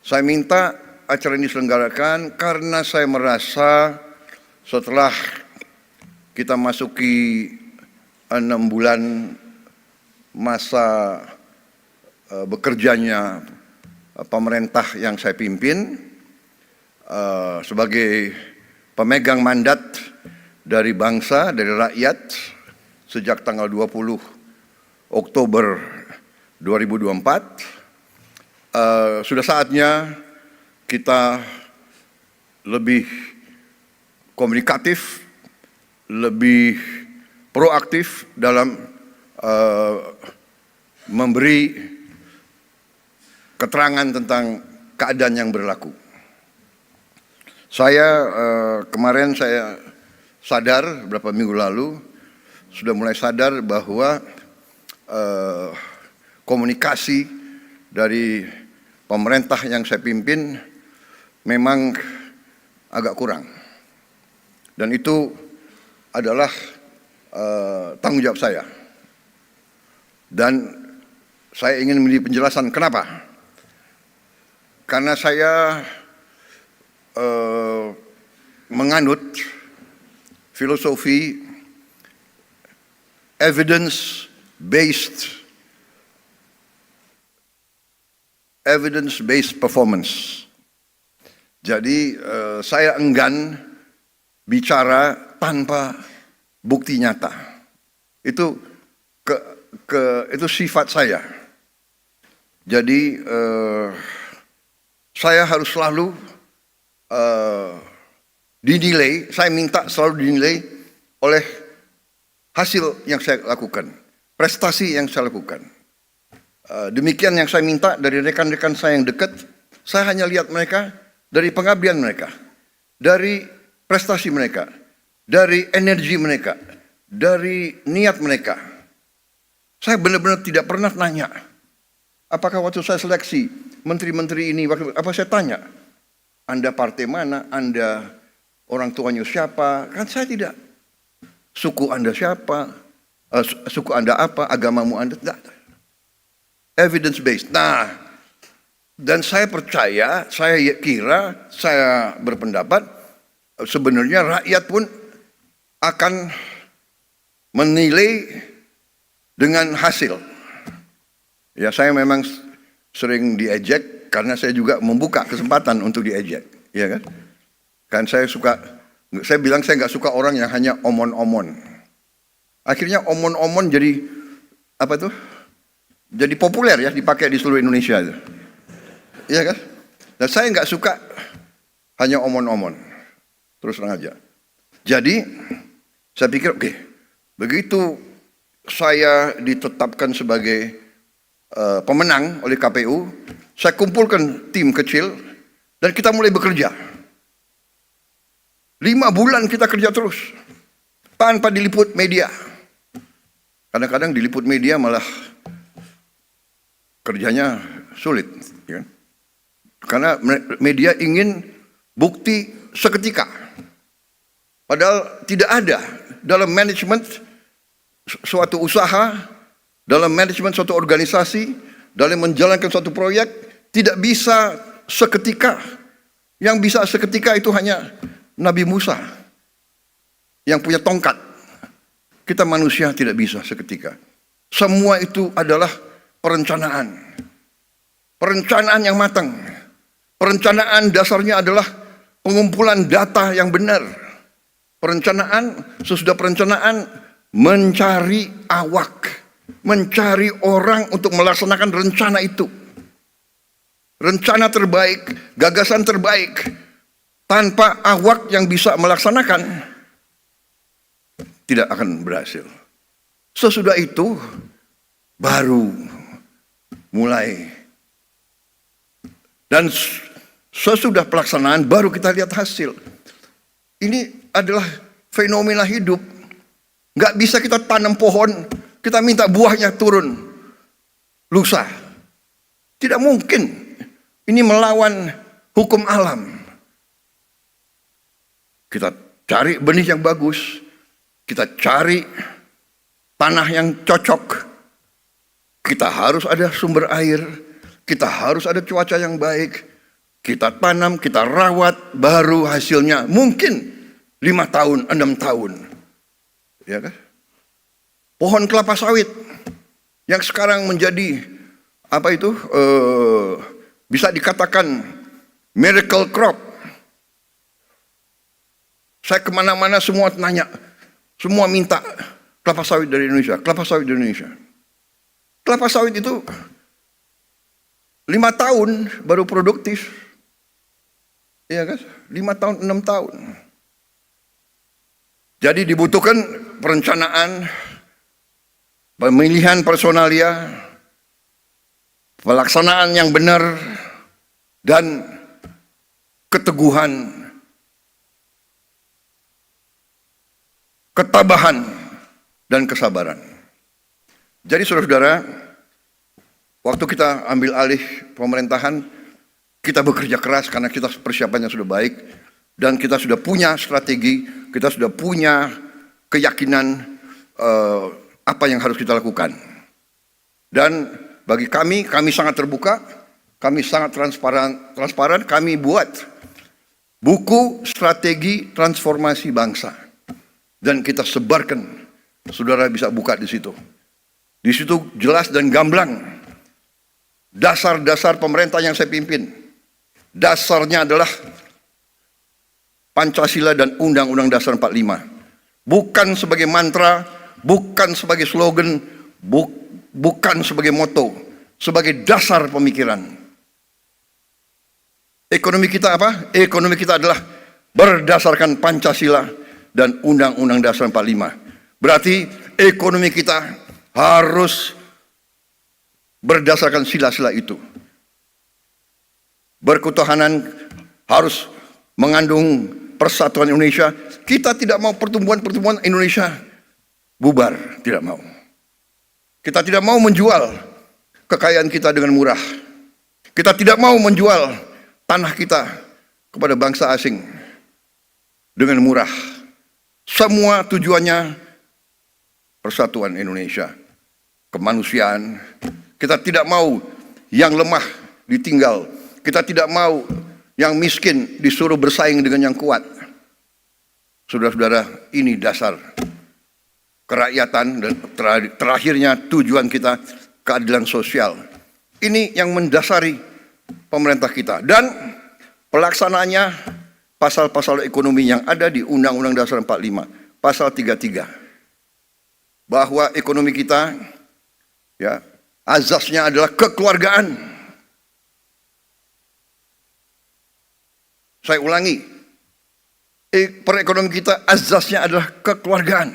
Saya minta acara ini diselenggarakan karena saya merasa setelah kita masuki 6 bulan masa bekerjanya pemerintah yang saya pimpin sebagai pemegang mandat dari bangsa, dari rakyat sejak tanggal 20 Oktober 2024, sudah saatnya kita lebih komunikatif, lebih proaktif dalam memberi keterangan tentang keadaan yang berlaku. Kemarin saya sadar beberapa minggu lalu sudah mulai sadar bahwa komunikasi dari pemerintah yang saya pimpin memang agak kurang, dan itu adalah tanggung jawab saya, dan saya ingin memberi penjelasan kenapa. Karena saya menganut filosofi evidence-based performance. Jadi saya enggan bicara tanpa bukti nyata. Itu sifat saya. Jadi saya harus selalu dinilai, saya minta selalu dinilai oleh hasil yang saya lakukan, prestasi yang saya lakukan. Demikian yang saya minta dari rekan-rekan saya yang dekat. Saya hanya lihat mereka dari pengabdian mereka, dari prestasi mereka, dari energi mereka, dari niat mereka. Saya benar-benar tidak pernah nanya, apakah waktu saya seleksi menteri-menteri ini, apa saya tanya, Anda partai mana, Anda orang tuanya siapa? Kan saya tidak. Suku Anda siapa? Suku Anda apa? Agamamu Anda? Tidak. Evidence based. Nah, dan saya percaya, saya kira, saya berpendapat sebenarnya rakyat pun akan menilai dengan hasil. Ya, saya memang sering diejek karena saya juga membuka kesempatan untuk diejek, ya kan? Kan saya bilang saya nggak suka orang yang hanya omon-omon. Akhirnya omon-omon jadi apa tuh? Jadi populer ya, dipakai di seluruh Indonesia itu. Iya kan? Dan saya nggak suka hanya omon-omon. Terus terang aja. Jadi saya pikir oke, begitu saya ditetapkan sebagai pemenang oleh KPU, saya kumpulkan tim kecil dan kita mulai bekerja. 5 bulan kita kerja terus tanpa diliput media. Kadang-kadang diliput media malah kerjanya sulit, ya. Karena media ingin bukti seketika. Padahal tidak ada dalam manajemen suatu usaha, dalam manajemen suatu organisasi, dalam menjalankan suatu proyek, tidak bisa seketika. Yang bisa seketika itu hanya Nabi Musa yang punya tongkat. Kita manusia tidak bisa seketika. Semua itu adalah perencanaan. Perencanaan yang matang. Perencanaan dasarnya adalah pengumpulan data yang benar. Sesudah perencanaan mencari awak, mencari orang untuk melaksanakan rencana itu. Rencana terbaik, gagasan terbaik, tanpa awak yang bisa melaksanakan, tidak akan berhasil. Sesudah itu baru mulai, dan sesudah pelaksanaan baru kita lihat hasil. Ini adalah fenomena hidup. Nggak bisa kita tanam pohon, kita minta buahnya turun lusa. Tidak mungkin. Ini melawan hukum alam. Kita cari benih yang bagus, kita cari tanah yang cocok, kita harus ada sumber air, kita harus ada cuaca yang baik, kita tanam, kita rawat, baru hasilnya mungkin 5 tahun, 6 tahun. Ya kan? Pohon kelapa sawit yang sekarang menjadi bisa dikatakan miracle crop. Saya kemana-mana semua nanya, semua minta kelapa sawit dari Indonesia, kelapa sawit dari Indonesia. Kelapa sawit itu 5 tahun baru produktif. Iya kan? 5 tahun, 6 tahun. Jadi dibutuhkan perencanaan, pemilihan personalia, pelaksanaan yang benar, dan keteguhan, ketabahan, dan kesabaran. Jadi saudara-saudara, waktu kita ambil alih pemerintahan, kita bekerja keras karena kita persiapannya sudah baik, dan kita sudah punya strategi, kita sudah punya keyakinan apa yang harus kita lakukan. Dan bagi kami sangat terbuka, kami sangat transparan, kami buat buku strategi transformasi bangsa. Dan kita sebarkan, saudara bisa buka di situ. Di situ jelas dan gamblang dasar-dasar pemerintah yang saya pimpin. Dasarnya adalah Pancasila dan Undang-Undang Dasar 45. Bukan sebagai mantra, bukan sebagai slogan, bukan sebagai moto, sebagai dasar pemikiran. Ekonomi kita apa? Ekonomi kita adalah berdasarkan Pancasila dan Undang-Undang Dasar 45. Berarti ekonomi kita harus berdasarkan sila-sila itu. Berketahanan harus mengandung persatuan Indonesia. Kita tidak mau pertumbuhan Indonesia bubar, tidak mau. Kita tidak mau menjual kekayaan kita dengan murah. Kita tidak mau menjual tanah kita kepada bangsa asing dengan murah. Semua tujuannya persatuan Indonesia, kemanusiaan. Kita tidak mau yang lemah ditinggal. Kita tidak mau yang miskin disuruh bersaing dengan yang kuat. Saudara-saudara, ini dasar kerakyatan dan terakhirnya tujuan kita keadilan sosial. Ini yang mendasari pemerintah kita. Dan pelaksanaannya pasal-pasal ekonomi yang ada di Undang-Undang Dasar 45, pasal 33. Bahwa ekonomi kita ya azasnya adalah kekeluargaan. Saya ulangi, perekonomian kita azasnya adalah kekeluargaan.